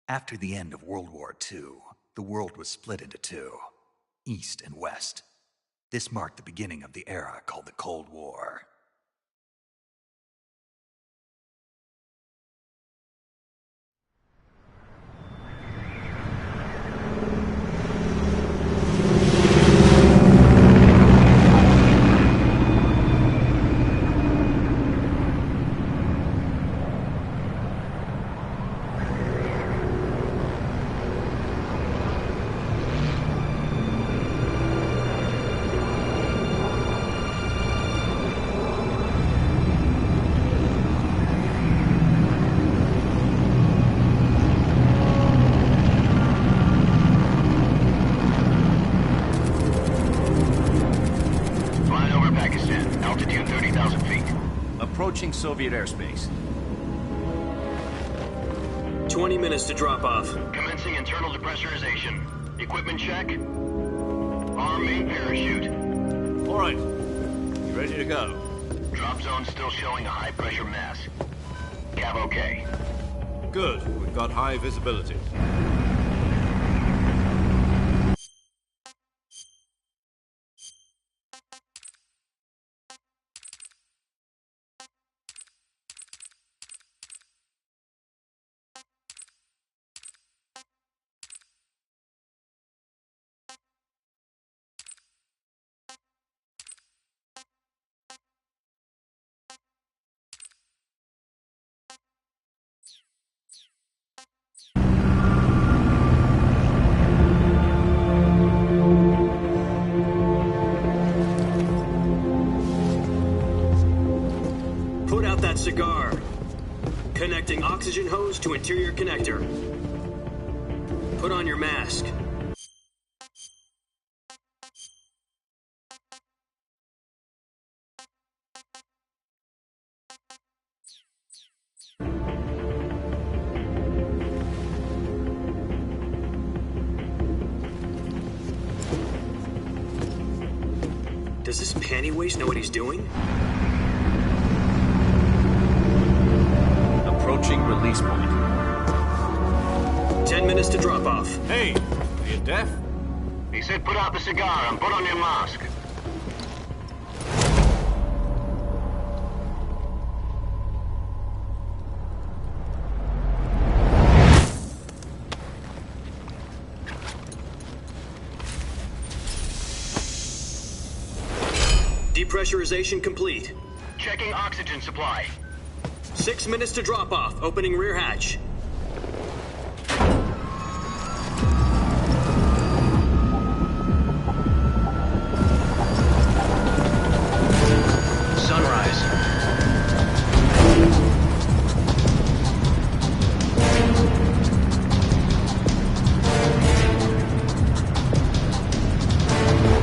After the end of World War II, the world was split into two, East and West. This marked the beginning of the era called the Cold War. Approaching Soviet airspace. 20 minutes to drop off. Commencing internal depressurization. Equipment check. Arm main parachute. All right. You ready to go? Drop zone still showing a high pressure mass. Cav okay. Good. We've got high visibility. Put out that cigar. Connecting oxygen hose to interior connector. Put on your mask. Does this panty waste know what he's doing? Approaching release point. 10 minutes to drop off. Hey, are you deaf? He said put out the cigar and put on your mask. Depressurization complete. Checking oxygen supply. 6 minutes to drop off. Opening rear hatch. Sunrise.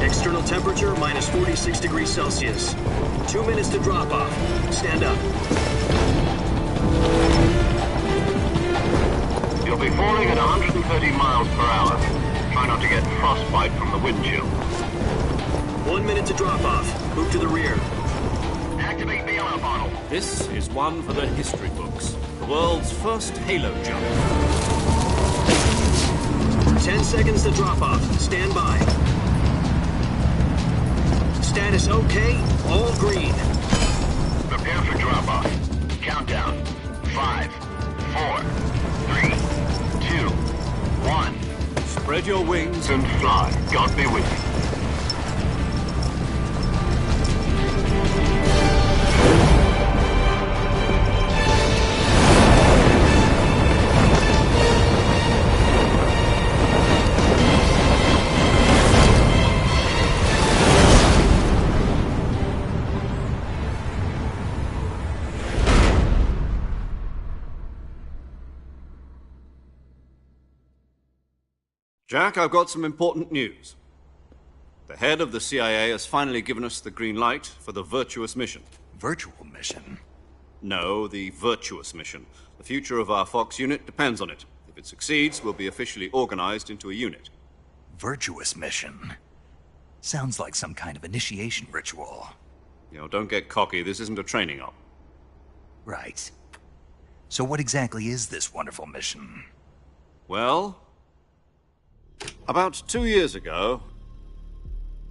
External temperature minus 46 degrees Celsius. 2 minutes to drop off. Stand up. You'll be falling at 130 miles per hour. Try not to get frostbite from the wind chill. 1 minute to drop off. Move to the rear. Activate bailout bottle. This is one for the history books. The world's first halo jump. 10 seconds to drop off. Stand by. Status okay. All green. Prepare for drop off. Countdown. 5, 4, 3, 2, 1. Spread your wings And fly. God be with you. Jack, I've got some important news. The head of the CIA has finally given us the green light for the Virtuous mission. Virtual mission? No, the Virtuous mission. The future of our Fox unit depends on it. If it succeeds, we'll be officially organized into a unit. Virtuous mission? Sounds like some kind of initiation ritual. Don't get cocky. This isn't a training op. Right. So what exactly is this wonderful mission? Well, about 2 years ago,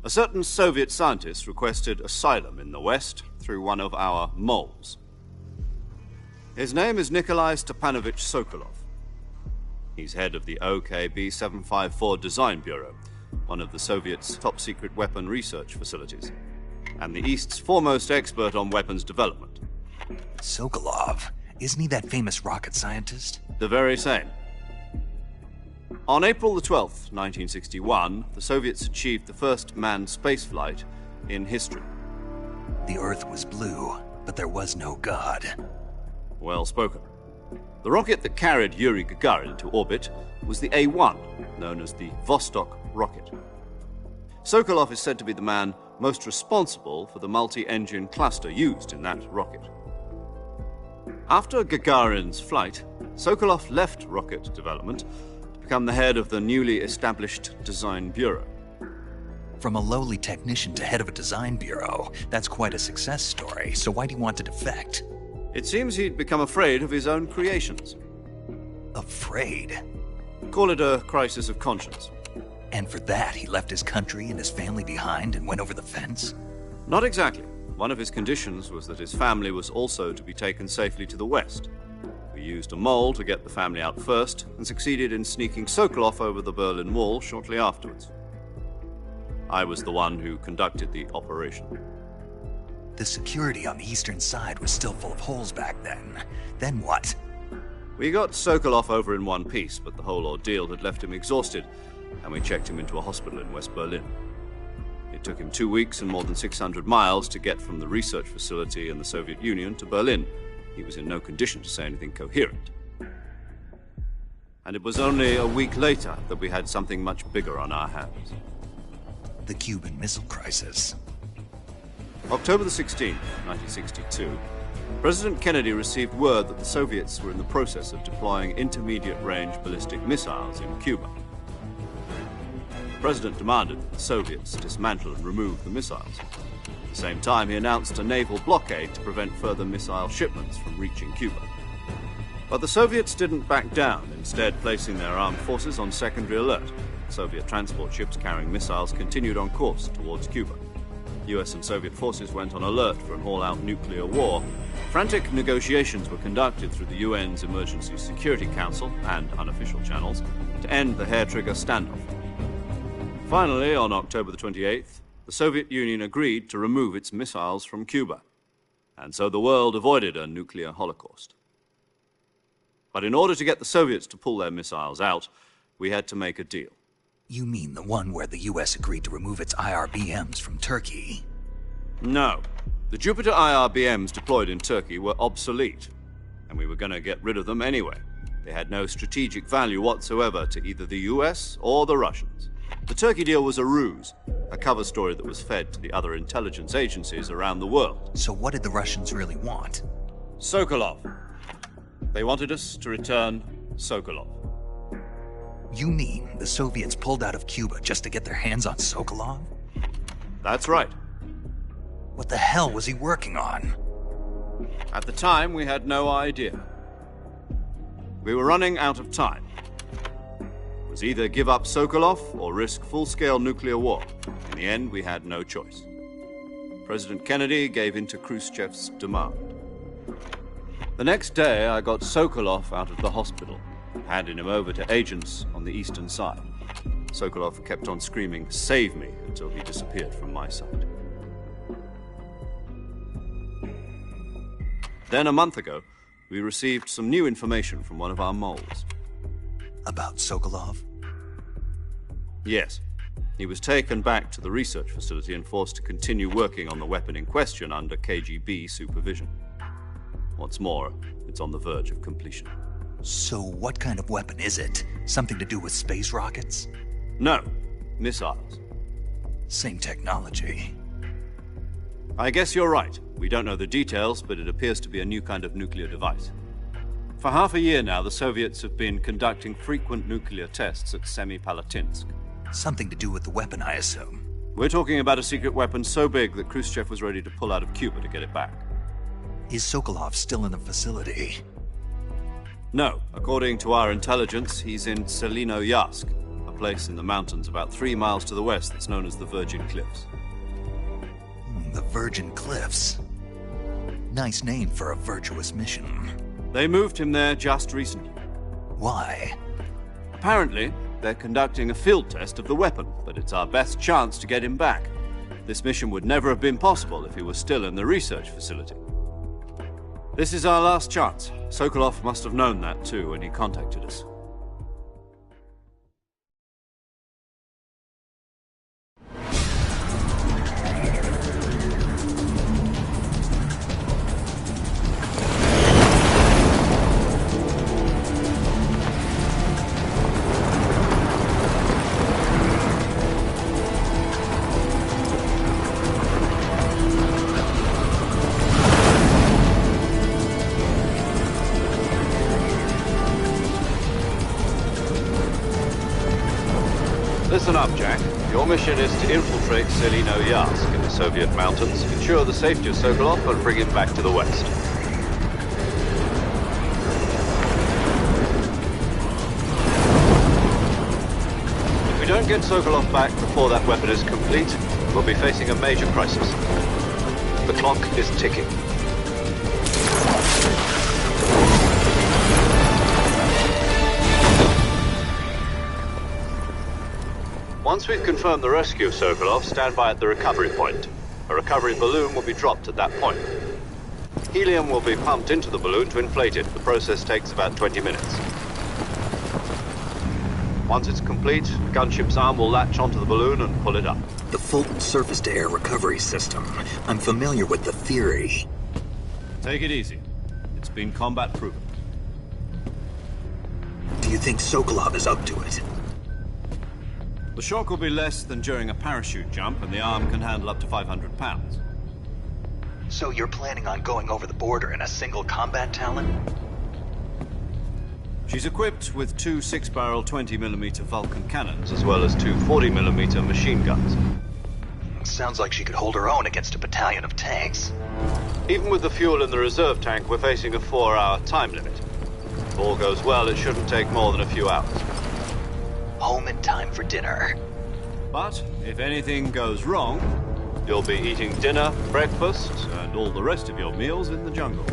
a certain Soviet scientist requested asylum in the West through one of our moles. His name is Nikolai Stepanovich Sokolov. He's head of the OKB 754 Design Bureau, one of the Soviets' top-secret weapon research facilities, and the East's foremost expert on weapons development. Sokolov? Isn't he that famous rocket scientist? The very same. On April the 12th, 1961, the Soviets achieved the first manned spaceflight in history. The Earth was blue, but there was no God. Well spoken. The rocket that carried Yuri Gagarin into orbit was the A-1, known as the Vostok rocket. Sokolov is said to be the man most responsible for the multi-engine cluster used in that rocket. After Gagarin's flight, Sokolov left rocket development to become the head of the newly established Design Bureau. From a lowly technician to head of a design bureau, that's quite a success story, so why'd he want to defect? It seems he'd become afraid of his own creations. Afraid? Call it a crisis of conscience. And for that, he left his country and his family behind and went over the fence? Not exactly. One of his conditions was that his family was also to be taken safely to the West. We used a mole to get the family out first and succeeded in sneaking Sokolov over the Berlin Wall shortly afterwards. I was the one who conducted the operation. The security on the eastern side was still full of holes back then. Then what? We got Sokolov over in one piece, but the whole ordeal had left him exhausted, and we checked him into a hospital in West Berlin. It took him 2 weeks and more than 600 miles to get from the research facility in the Soviet Union to Berlin. He was in no condition to say anything coherent. And it was only a week later that we had something much bigger on our hands. The Cuban Missile Crisis. October the 16th, 1962, President Kennedy received word that the Soviets were in the process of deploying intermediate-range ballistic missiles in Cuba. The President demanded that the Soviets dismantle and remove the missiles. At the same time, he announced a naval blockade to prevent further missile shipments from reaching Cuba. But the Soviets didn't back down, instead placing their armed forces on secondary alert. Soviet transport ships carrying missiles continued on course towards Cuba. US and Soviet forces went on alert for an all-out nuclear war. Frantic negotiations were conducted through the UN's Emergency Security Council and unofficial channels to end the hair-trigger standoff. Finally, on October the 28th, the Soviet Union agreed to remove its missiles from Cuba, and so the world avoided a nuclear holocaust. But in order to get the Soviets to pull their missiles out, we had to make a deal. You mean the one where the US agreed to remove its IRBMs from Turkey? No. The Jupiter IRBMs deployed in Turkey were obsolete, and we were going to get rid of them anyway. They had no strategic value whatsoever to either the US or the Russians. The Turkey deal was a ruse, a cover story that was fed to the other intelligence agencies around the world. So what did the Russians really want? Sokolov. They wanted us to return Sokolov. You mean the Soviets pulled out of Cuba just to get their hands on Sokolov? That's right. What the hell was he working on? At the time, we had no idea. We were running out of time. It was either give up Sokolov or risk full-scale nuclear war. In the end, we had no choice. President Kennedy gave in to Khrushchev's demand. The next day, I got Sokolov out of the hospital, handing him over to agents on the eastern side. Sokolov kept on screaming, "Save me," until he disappeared from my sight. Then, a month ago, we received some new information from one of our moles. About Sokolov? Yes. He was taken back to the research facility and forced to continue working on the weapon in question under KGB supervision. What's more, it's on the verge of completion. So what kind of weapon is it? Something to do with space rockets? No, missiles. Same technology. I guess you're right. We don't know the details, but it appears to be a new kind of nuclear device. For half a year now, the Soviets have been conducting frequent nuclear tests at Semipalatinsk. Something to do with the weapon, I assume. We're talking about a secret weapon so big that Khrushchev was ready to pull out of Cuba to get it back. Is Sokolov still in the facility? No. According to our intelligence, he's in Selino Yask, a place in the mountains about 3 miles to the west that's known as the Virgin Cliffs. The Virgin Cliffs. Nice name for a virtuous mission. They moved him there just recently. Why? Apparently, they're conducting a field test of the weapon, but it's our best chance to get him back. This mission would never have been possible if he was still in the research facility. This is our last chance. Sokolov must have known that too when he contacted us. Listen up, Jack. Your mission is to infiltrate Selino Yask in the Soviet mountains, ensure the safety of Sokolov, and bring him back to the west. If we don't get Sokolov back before that weapon is complete, we'll be facing a major crisis. The clock is ticking. Once we've confirmed the rescue of Sokolov, stand by at the recovery point. A recovery balloon will be dropped at that point. Helium will be pumped into the balloon to inflate it. The process takes about 20 minutes. Once it's complete, the gunship's arm will latch onto the balloon and pull it up. The Fulton surface-to-air recovery system. I'm familiar with the theory. Take it easy. It's been combat-proven. Do you think Sokolov is up to it? The shock will be less than during a parachute jump, and the arm can handle up to 500 pounds. So you're planning on going over the border in a single combat Talon? She's equipped with 2 6-barrel 20mm Vulcan cannons, as well as 2 40mm machine guns. Sounds like she could hold her own against a battalion of tanks. Even with the fuel in the reserve tank, we're facing a 4-hour time limit. If all goes well, it shouldn't take more than a few hours. Home in time for dinner. But if anything goes wrong, you'll be eating dinner, breakfast, and all the rest of your meals in the jungle.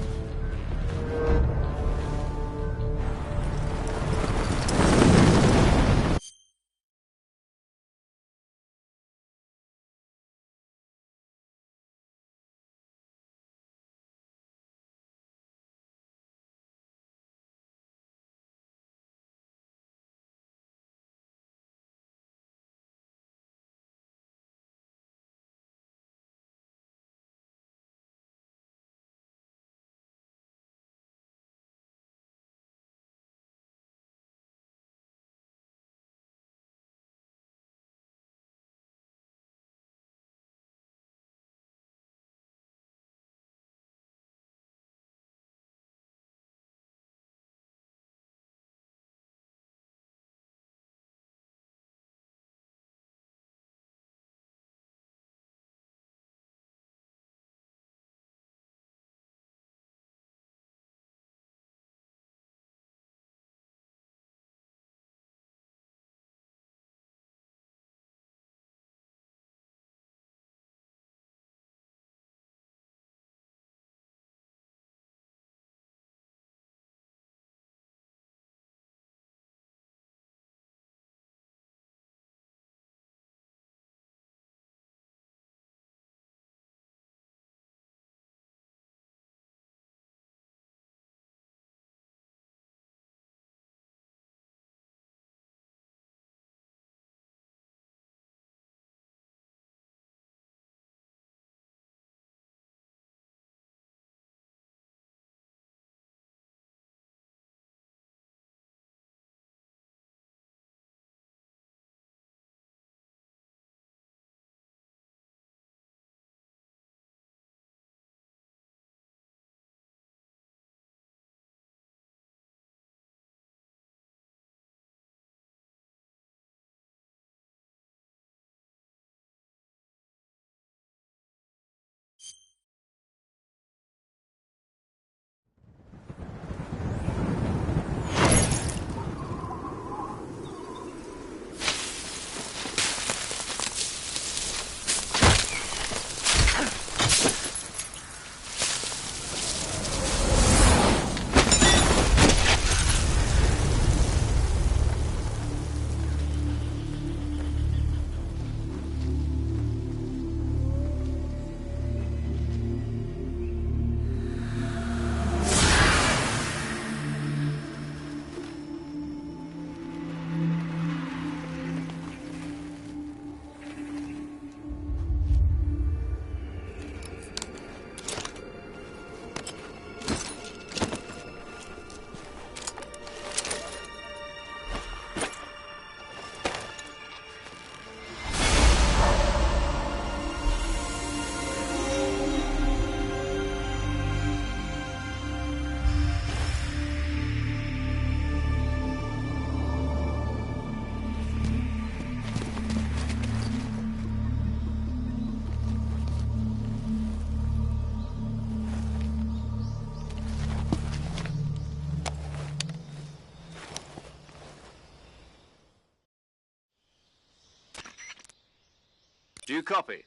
you copy?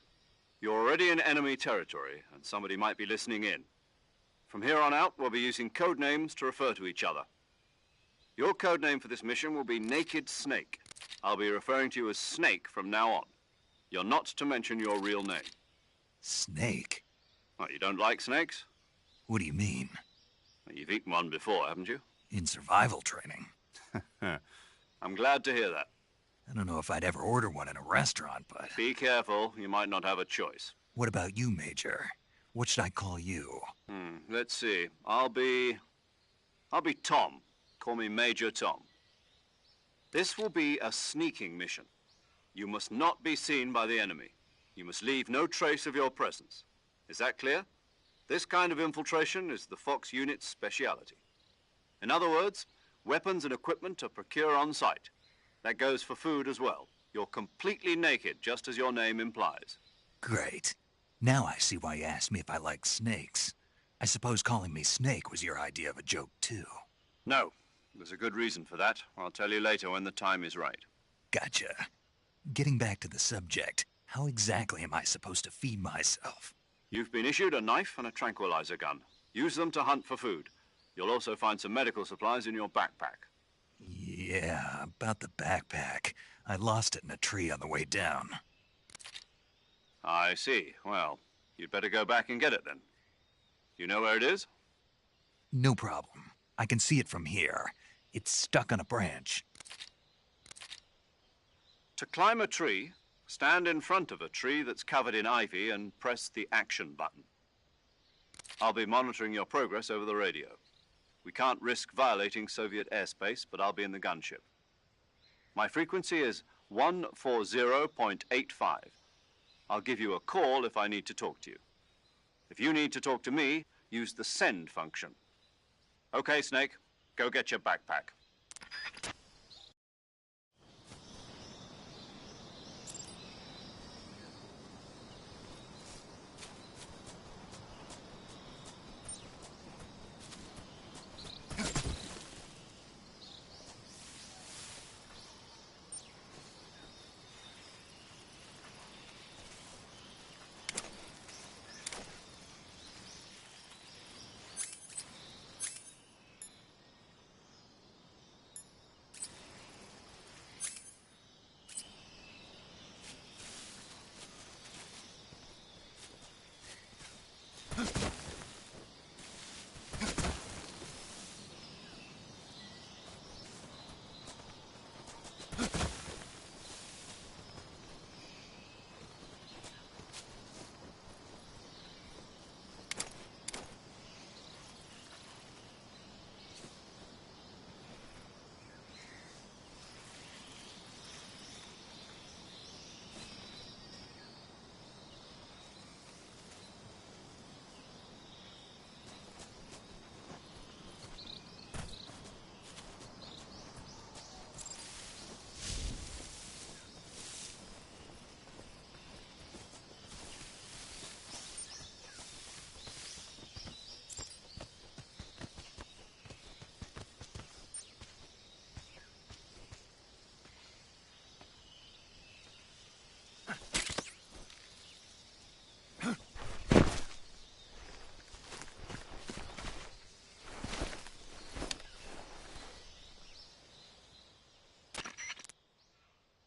You're already in enemy territory, and somebody might be listening in. From here on out, we'll be using code names to refer to each other. Your code name for this mission will be Naked Snake. I'll be referring to you as Snake from now on. You're not to mention your real name. Snake? What, you don't like snakes? What do you mean? Well, you've eaten one before, haven't you? In survival training. I'm glad to hear that. I don't know if I'd ever order one in a restaurant, but... Be careful, you might not have a choice. What about you, Major? What should I call you? Let's see. I'll be Tom. Call me Major Tom. This will be a sneaking mission. You must not be seen by the enemy. You must leave no trace of your presence. Is that clear? This kind of infiltration is the Fox unit's speciality. In other words, weapons and equipment are procured on site. That goes for food as well. You're completely naked, just as your name implies. Great. Now I see why you asked me if I like snakes. I suppose calling me Snake was your idea of a joke, too. No. There's a good reason for that. I'll tell you later when the time is right. Gotcha. Getting back to the subject, how exactly am I supposed to feed myself? You've been issued a knife and a tranquilizer gun. Use them to hunt for food. You'll also find some medical supplies in your backpack. Yeah, about the backpack. I lost it in a tree on the way down. I see. Well, you'd better go back and get it then. You know where it is? No problem. I can see it from here. It's stuck on a branch. To climb a tree, stand in front of a tree that's covered in ivy and press the action button. I'll be monitoring your progress over the radio. We can't risk violating Soviet airspace, but I'll be in the gunship. My frequency is 140.85. I'll give you a call if I need to talk to you. If you need to talk to me, use the send function. Okay, Snake, go get your backpack.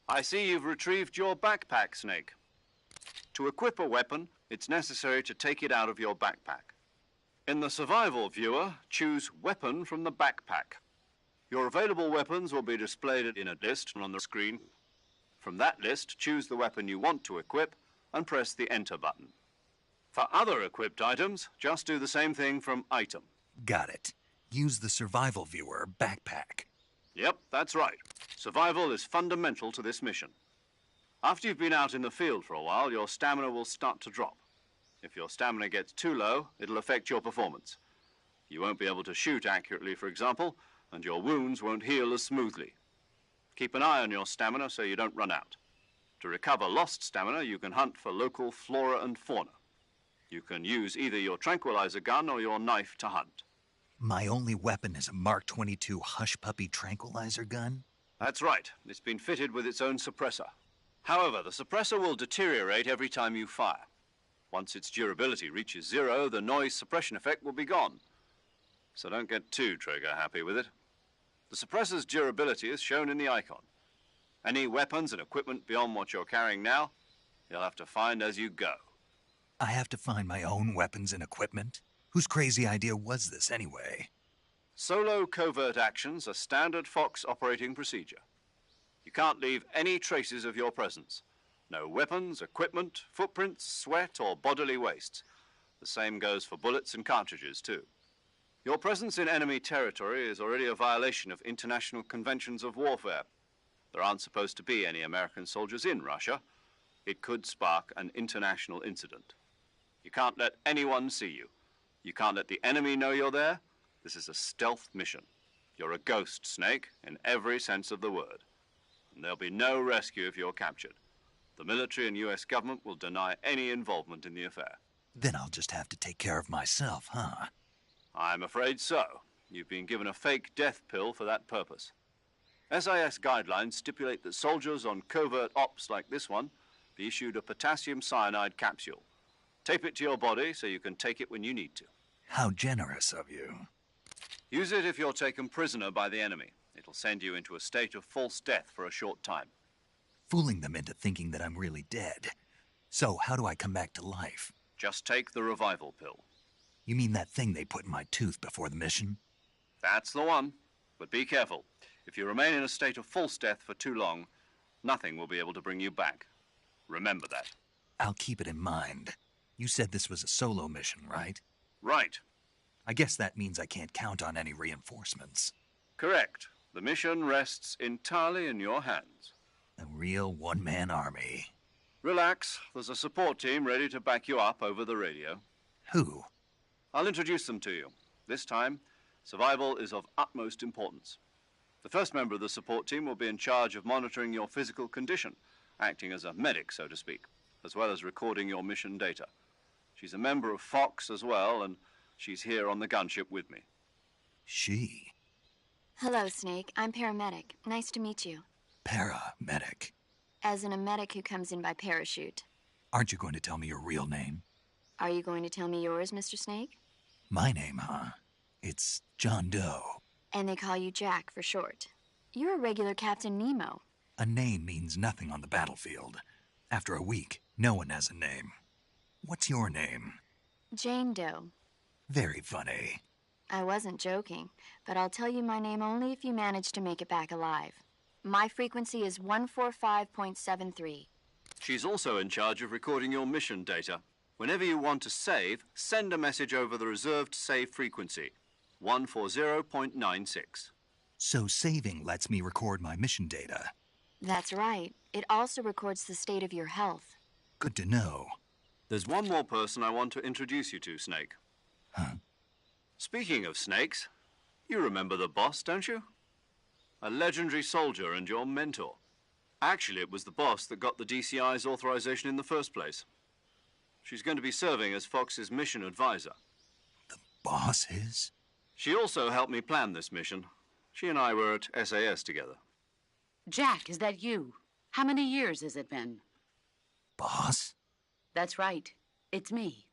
I see you've retrieved your backpack, Snake. To equip a weapon, it's necessary to take it out of your backpack. In the survival viewer, choose Weapon from the backpack. Your available weapons will be displayed in a list on the screen. From that list, choose the weapon you want to equip and press the Enter button. For other equipped items, just do the same thing from Item. Got it. Use the survival viewer backpack. Yep, that's right. Survival is fundamental to this mission. After you've been out in the field for a while, your stamina will start to drop. If your stamina gets too low, it'll affect your performance. You won't be able to shoot accurately, for example, and your wounds won't heal as smoothly. Keep an eye on your stamina so you don't run out. To recover lost stamina, you can hunt for local flora and fauna. You can use either your tranquilizer gun or your knife to hunt. My only weapon is a Mark 22 Hush Puppy tranquilizer gun? That's right. It's been fitted with its own suppressor. However, the suppressor will deteriorate every time you fire. Once its durability reaches 0, the noise suppression effect will be gone. So don't get too trigger-happy with it. The suppressor's durability is shown in the icon. Any weapons and equipment beyond what you're carrying now, you'll have to find as you go. I have to find my own weapons and equipment? Whose crazy idea was this, anyway? Solo covert actions are standard Fox operating procedure. You can't leave any traces of your presence. No weapons, equipment, footprints, sweat, or bodily waste. The same goes for bullets and cartridges, too. Your presence in enemy territory is already a violation of international conventions of warfare. There aren't supposed to be any American soldiers in Russia. It could spark an international incident. You can't let anyone see you. You can't let the enemy know you're there. This is a stealth mission. You're a ghost, Snake, in every sense of the word. And there'll be no rescue if you're captured. The military and U.S. government will deny any involvement in the affair. Then I'll just have to take care of myself, huh? I'm afraid so. You've been given a fake death pill for that purpose. SIS guidelines stipulate that soldiers on covert ops like this one be issued a potassium cyanide capsule. Tape it to your body so you can take it when you need to. How generous of you. Use it if you're taken prisoner by the enemy. It'll send you into a state of false death for a short time. Fooling them into thinking that I'm really dead. So, how do I come back to life? Just take the revival pill. You mean that thing they put in my tooth before the mission? That's the one. But be careful. If you remain in a state of false death for too long, nothing will be able to bring you back. Remember that. I'll keep it in mind. You said this was a solo mission, right? Right. I guess that means I can't count on any reinforcements. Correct. The mission rests entirely in your hands. A real one-man army. Relax. There's a support team ready to back you up over the radio. Who? I'll introduce them to you. This time, survival is of utmost importance. The first member of the support team will be in charge of monitoring your physical condition, acting as a medic, so to speak, as well as recording your mission data. She's a member of Fox as well, and she's here on the gunship with me. She? Hello, Snake. I'm paramedic. Nice to meet you. Paramedic. As in a medic who comes in by parachute. Aren't you going to tell me your real name? Are you going to tell me yours, Mr. Snake? My name, huh? It's John Doe. And they call you Jack for short. You're a regular Captain Nemo. A name means nothing on the battlefield. After a week, no one has a name. What's your name? Jane Doe. Very funny. I wasn't joking, but I'll tell you my name only if you manage to make it back alive. My frequency is 145.73. She's also in charge of recording your mission data. Whenever you want to save, send a message over the reserved save frequency, 140.96. So saving lets me record my mission data. That's right. It also records the state of your health. Good to know. There's one more person I want to introduce you to, Snake. Huh? Speaking of snakes, you remember the boss, don't you? A legendary soldier and your mentor. Actually, it was the boss that got the DCI's authorization in the first place. She's going to be serving as Fox's mission advisor. The boss is? She also helped me plan this mission. She and I were at SAS together. Jack, is that you? How many years has it been? Boss? That's right. It's me.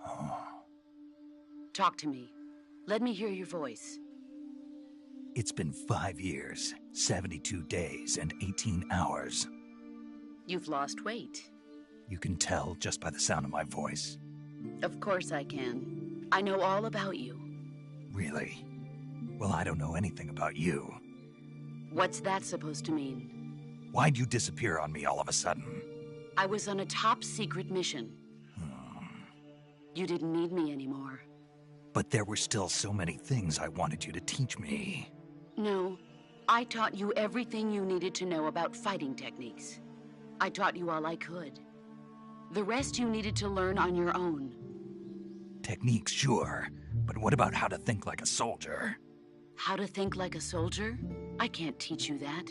Oh. Talk to me. Let me hear your voice. It's been 5 years, 72 days, and 18 hours. You've lost weight. You can tell just by the sound of my voice. Of course I can. I know all about you. Really? Well, I don't know anything about you. What's that supposed to mean? Why'd you disappear on me all of a sudden? I was on a top-secret mission. You didn't need me anymore. But there were still so many things I wanted you to teach me. No, I taught you everything you needed to know about fighting techniques. I taught you all I could. The rest you needed to learn on your own. Techniques, sure. But what about how to think like a soldier? How to think like a soldier? I can't teach you that.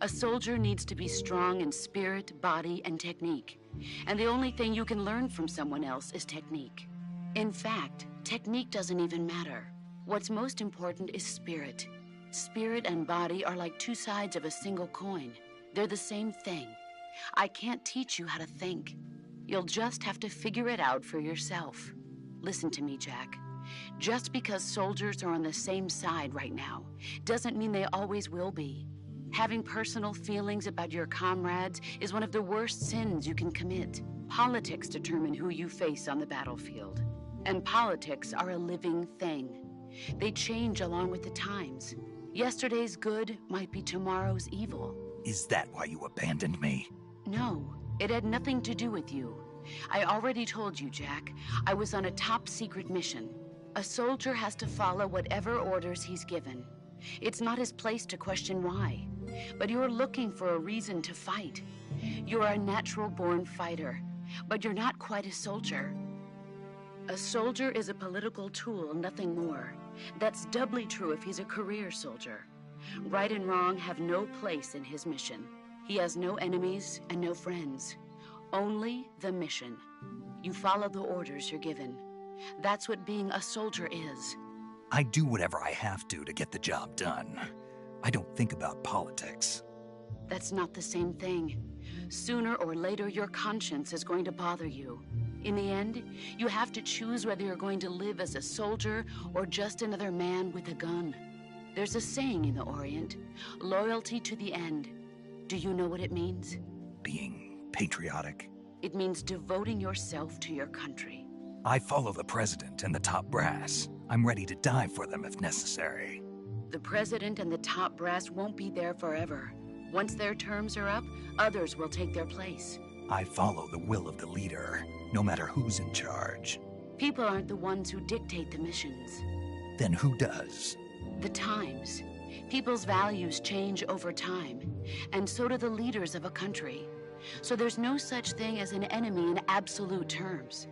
A soldier needs to be strong in spirit, body, and technique. And the only thing you can learn from someone else is technique. In fact, technique doesn't even matter. What's most important is spirit. Spirit and body are like two sides of a single coin. They're the same thing. I can't teach you how to think. You'll just have to figure it out for yourself. Listen to me, Jack. Just because soldiers are on the same side right now doesn't mean they always will be. Having personal feelings about your comrades is one of the worst sins you can commit. Politics determine who you face on the battlefield. And politics are a living thing. They change along with the times. Yesterday's good might be tomorrow's evil. Is that why you abandoned me? No, it had nothing to do with you. I already told you, Jack. I was on a top-secret mission. A soldier has to follow whatever orders he's given. It's not his place to question why. But you're looking for a reason to fight. You're a natural-born fighter, but you're not quite a soldier. A soldier is a political tool, nothing more. That's doubly true if he's a career soldier. Right and wrong have no place in his mission. He has no enemies and no friends. Only the mission. You follow the orders you're given. That's what being a soldier is. I do whatever I have to get the job done. I don't think about politics. That's not the same thing. Sooner or later, your conscience is going to bother you. In the end, you have to choose whether you're going to live as a soldier or just another man with a gun. There's a saying in the Orient, loyalty to the end. Do you know what it means? Being patriotic. It means devoting yourself to your country. I follow the president and the top brass. I'm ready to die for them if necessary. The president and the top brass won't be there forever. Once their terms are up, others will take their place. I follow the will of the leader, no matter who's in charge. People aren't the ones who dictate the missions. Then who does? The times. People's values change over time, and so do the leaders of a country. So there's no such thing as an enemy in absolute terms.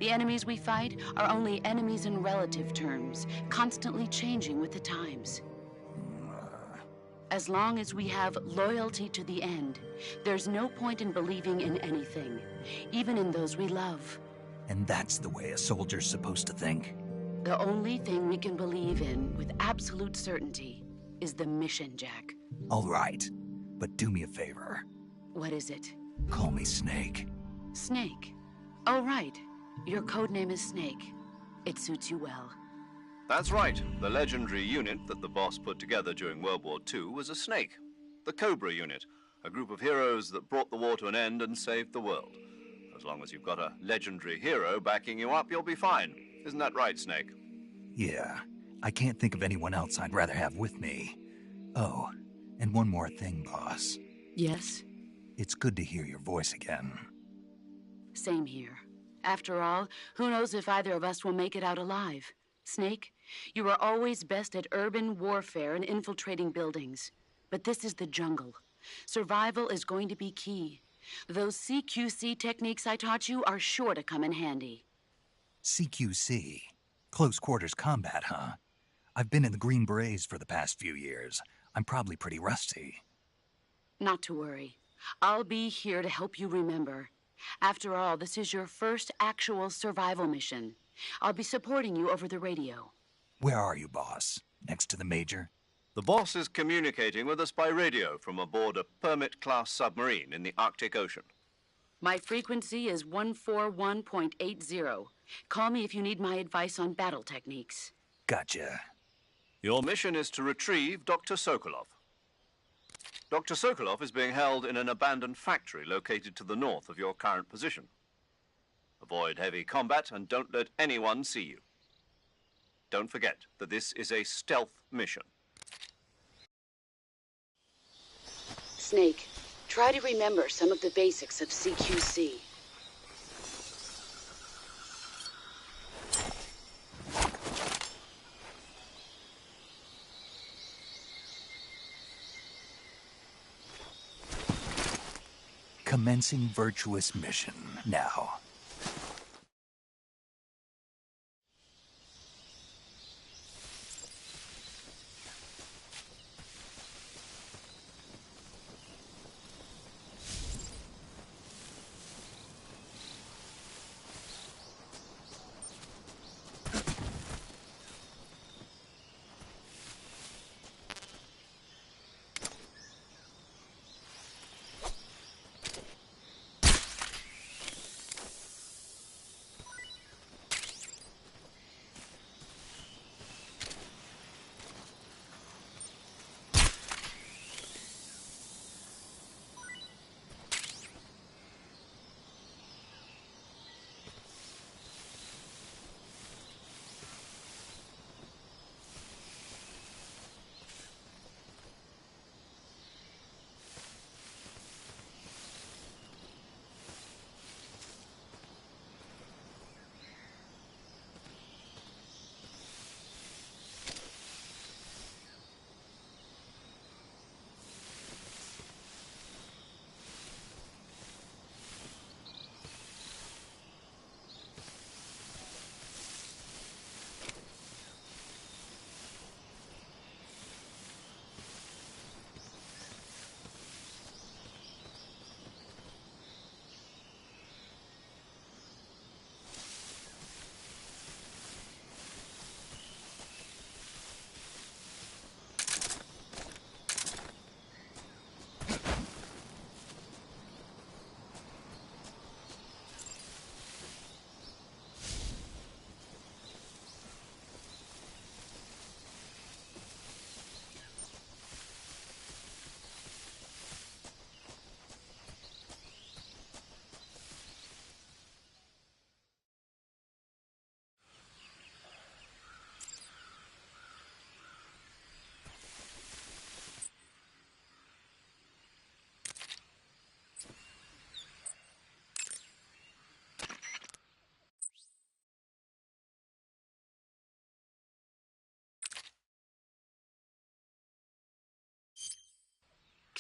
The enemies we fight are only enemies in relative terms, constantly changing with the times. As long as we have loyalty to the end, there's no point in believing in anything, even in those we love. And that's the way a soldier's supposed to think? The only thing we can believe in with absolute certainty is the mission, Jack. All right, but do me a favor. What is it? Call me Snake. Snake? Oh, right. Your codename is Snake. It suits you well. That's right. The legendary unit that the boss put together during World War II was a snake. The Cobra unit, a group of heroes that brought the war to an end and saved the world. As long as you've got a legendary hero backing you up, you'll be fine. Isn't that right, Snake? Yeah. I can't think of anyone else I'd rather have with me. Oh, and one more thing, boss. Yes? It's good to hear your voice again. Same here. After all, who knows if either of us will make it out alive? Snake, you are always best at urban warfare and infiltrating buildings. But this is the jungle. Survival is going to be key. Those CQC techniques I taught you are sure to come in handy. CQC? Close quarters combat, huh? I've been in the Green Berets for the past few years. I'm probably pretty rusty. Not to worry. I'll be here to help you remember. After all, this is your first actual survival mission. I'll be supporting you over the radio. Where are you, boss? Next to the Major? The boss is communicating with us by radio from aboard a Permit-class submarine in the Arctic Ocean. My frequency is 141.80. Call me if you need my advice on battle techniques. Gotcha. Your mission is to retrieve Dr. Sokolov. Dr. Sokolov is being held in an abandoned factory located to the north of your current position. Avoid heavy combat and don't let anyone see you. Don't forget that this is a stealth mission. Snake, try to remember some of the basics of CQC. Commencing virtuous mission now.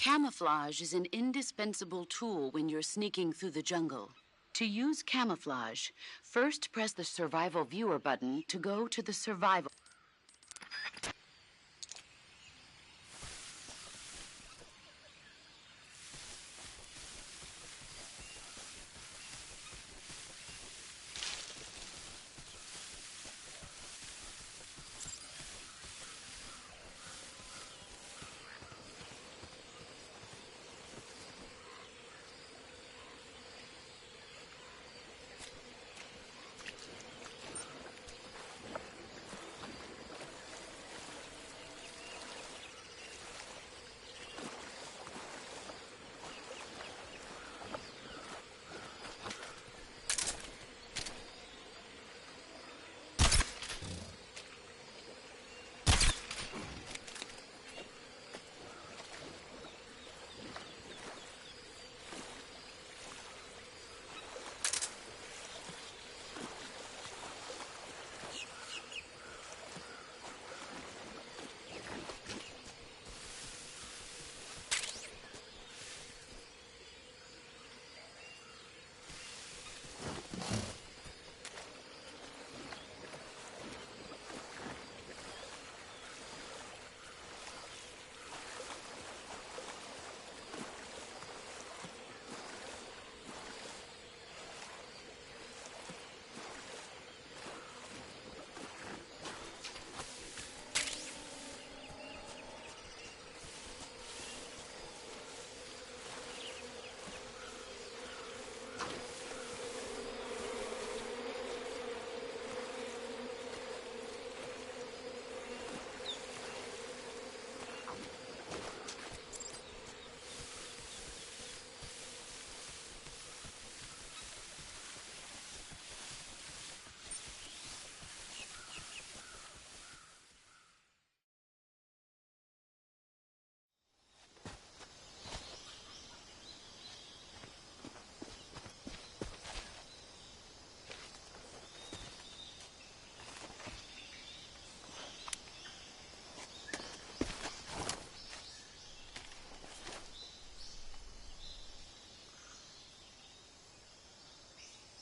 Camouflage is an indispensable tool when you're sneaking through the jungle. To use camouflage, first press the Survival Viewer button to go to the Survival.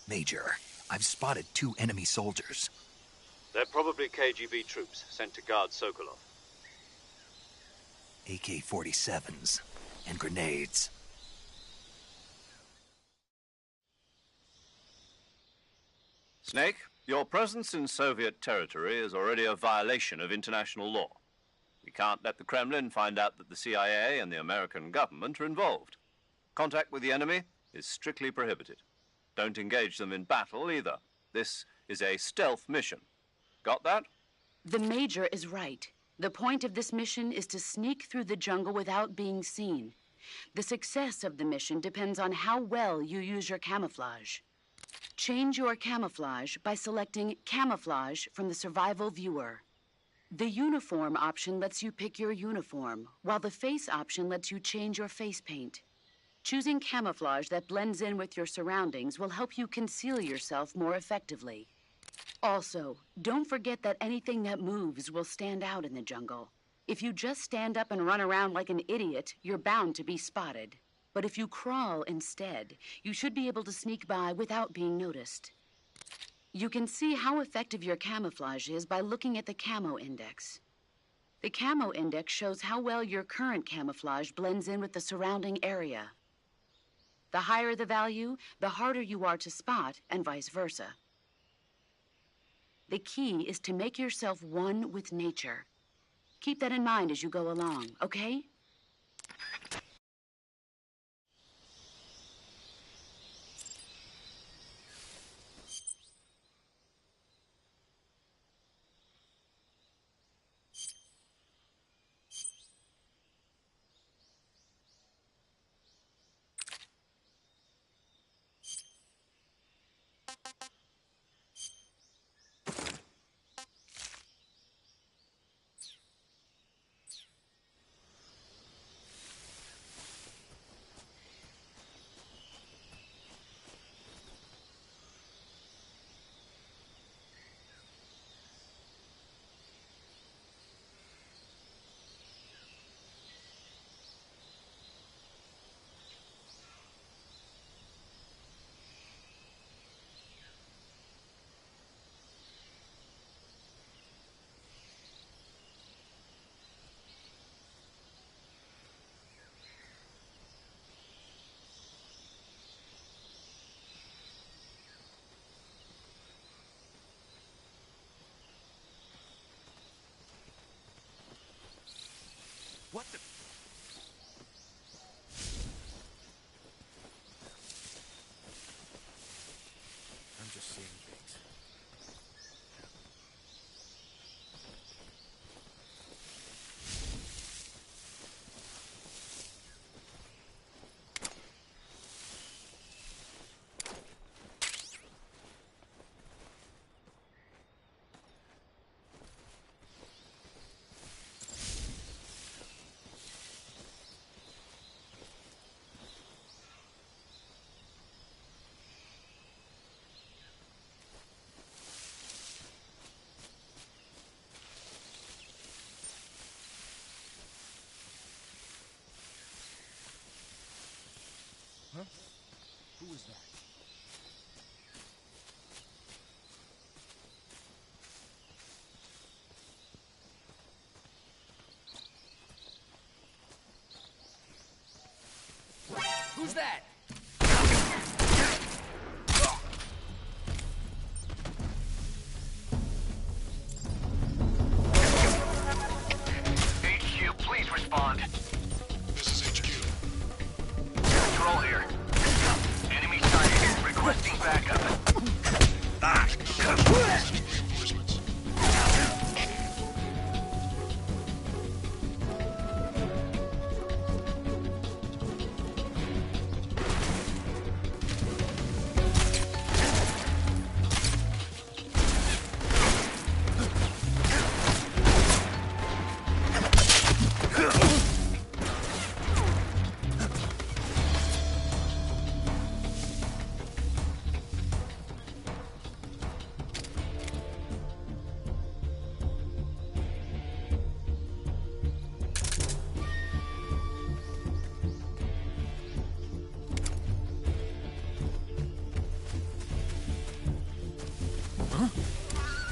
Major, I've spotted 2 enemy soldiers. They're probably KGB troops sent to guard Sokolov. AK-47s and grenades. Snake, your presence in Soviet territory is already a violation of international law. We can't let the Kremlin find out that the CIA and the American government are involved. Contact with the enemy is strictly prohibited. Don't engage them in battle either. This is a stealth mission. Got that? The Major is right. The point of this mission is to sneak through the jungle without being seen. The success of the mission depends on how well you use your camouflage. Change your camouflage by selecting Camouflage from the Survival Viewer. The Uniform option lets you pick your uniform, while the Face option lets you change your face paint. Choosing camouflage that blends in with your surroundings will help you conceal yourself more effectively. Also, don't forget that anything that moves will stand out in the jungle. If you just stand up and run around like an idiot, you're bound to be spotted. But if you crawl instead, you should be able to sneak by without being noticed. You can see how effective your camouflage is by looking at the Camo Index. The Camo Index shows how well your current camouflage blends in with the surrounding area. The higher the value, the harder you are to spot, and vice versa. The key is to make yourself one with nature. Keep that in mind as you go along, okay? Who was that? Who's that? HQ, please respond. This is HQ. Control here. Enemy sighted. Requesting backup. Reinforcements.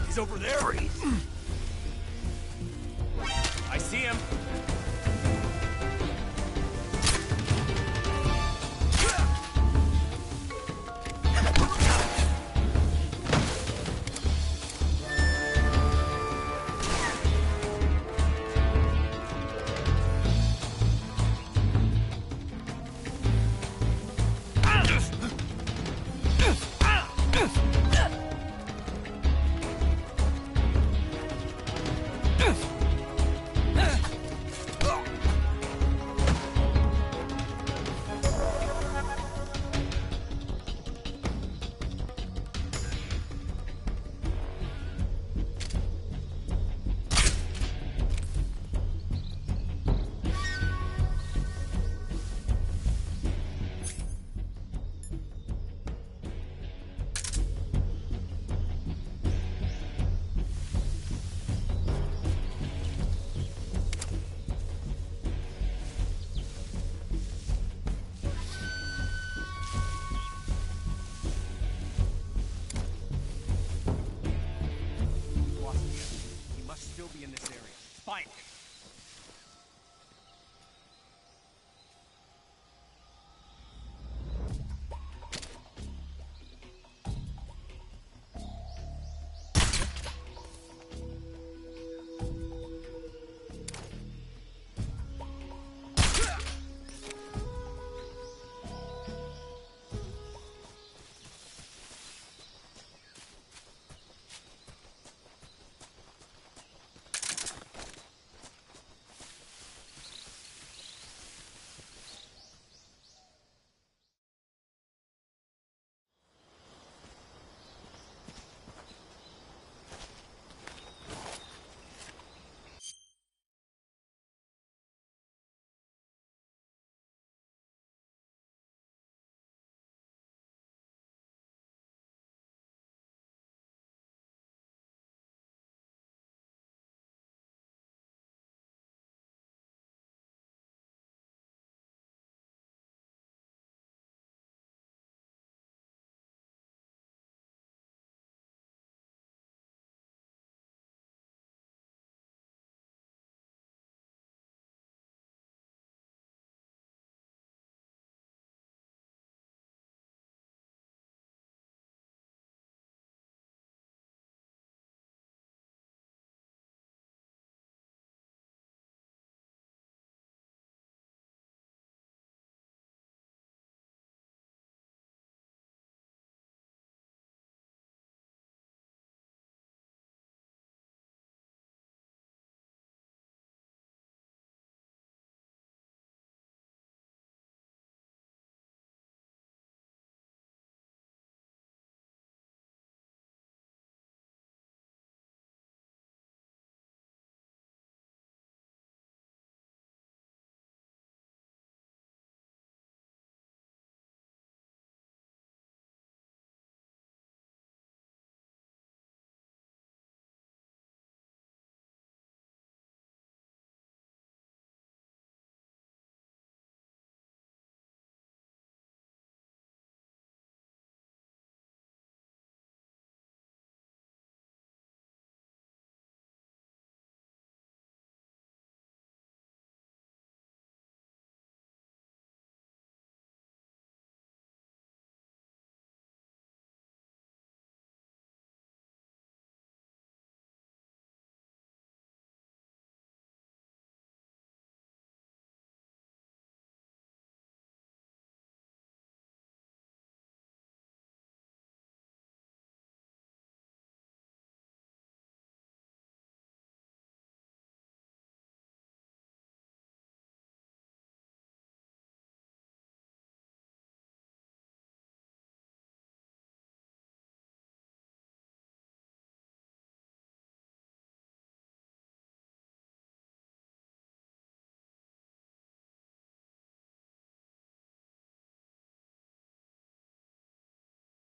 He's over there. Freeze.